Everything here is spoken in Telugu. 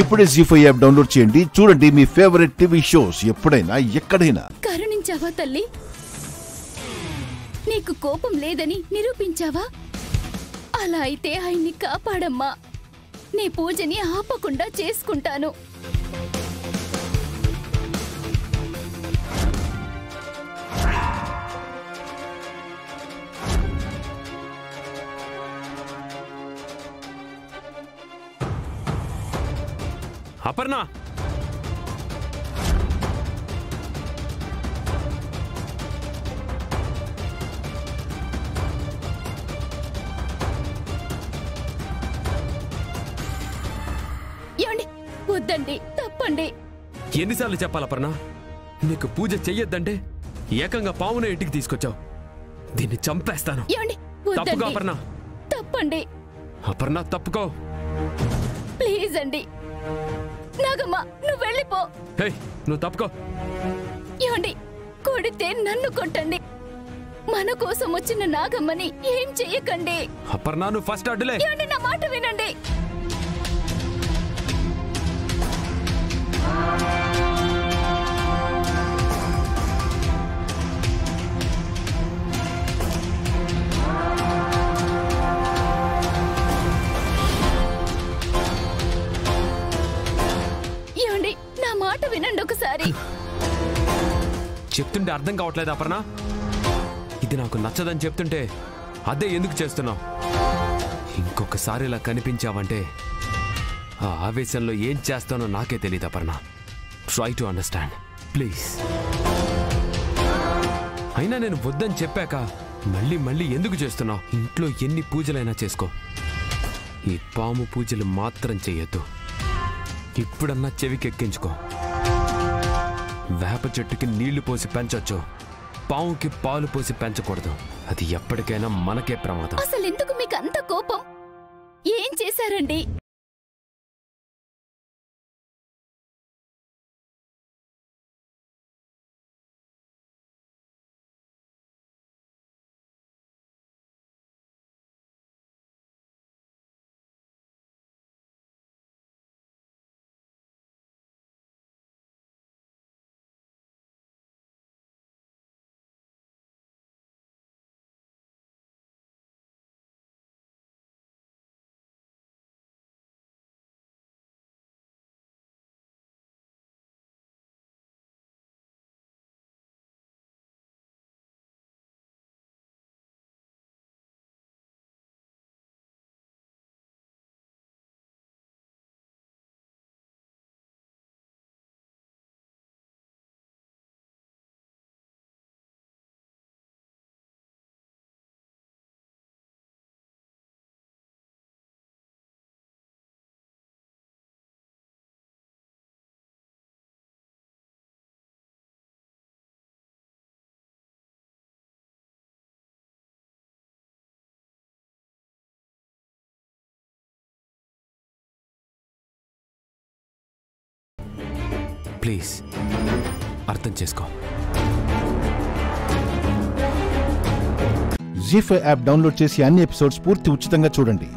ఇప్పుడే జీ5 యాప్ డౌన్లోడ్ చేయండి. చూడండి మీ ఫేవరెట్ టీవీ షోస్ ఎప్పుడైనా ఎక్కడైనా. కరుణించావా తల్లి? నీకు కోపం లేదని నిరూపించావా? అలా అయితే ఆయన్ని కాపాడమ్మా. నీ పూజని ఆపకుండా చేసుకుంటాను. అపర్ణ, ఏమండి? వద్దండి, తప్పండి. ఎన్నిసార్లు చెప్పాలి అపర్ణ? నీకు పూజ చెయ్యొద్దంటే ఏకంగా పావునే ఇంటికి తీసుకొచ్చావు. దీన్ని చంపేస్తాను. ఏమండి? తప్పుకో వద్దండి, అపర్ణ. తప్పండి. అపర్ణ తప్పుకో. ప్లీజ్ అండి. నాగమ్మ, నువ్వు వెళ్ళిపో. హే, నువ్వు తప్పుకో. ఏమండి? కొడితే నన్ను కొట్టండి. మన కోసం వచ్చిన నాగమ్మని ఏం చెయ్యకండి. అపర్ణ, నువ్వు ఫస్ట్ అడ్డులే. ఏమండి? నా మాట వినండి. ఏమండి? నా మాట వినండి ఒకసారి. చెప్తుంటే అర్థం కావట్లేదు అపర్ణ. ఇది నాకు నచ్చదని చెప్తుంటే అదే ఎందుకు చేస్తున్నావు? ఇంకొకసారి ఇలా కనిపించావంటే ఆ ఆవేశంలో ఏం చేస్తానో నాకే తెలియదు Aparna. Try to understand please. అయినా నేను వద్దని చెప్పాక మళ్ళీ మళ్ళీ ఎందుకు చేస్తున్నావు? ఇంట్లో ఎన్ని పూజలైనా చేసుకో, ఈ పాము పూజలు మాత్రం చెయ్యొద్దు. ఇప్పుడన్నా చెవికెక్కించుకో. వేప చెట్టుకి నీళ్లు పోసి పెంచొచ్చు, పావుకి పాలు పోసి పెంచకూడదు. అది ఎప్పటికైనా మనకే ప్రమాదం. అసలు ఎందుకు మీకు అంత కోపం? ఏం చేశారండి? ప్లీజ్ అర్థం చేసుకో. జీ5 యాప్ డౌన్లోడ్ చేసి అన్ని ఎపిసోడ్స్ పూర్తి ఉచితంగా చూడండి.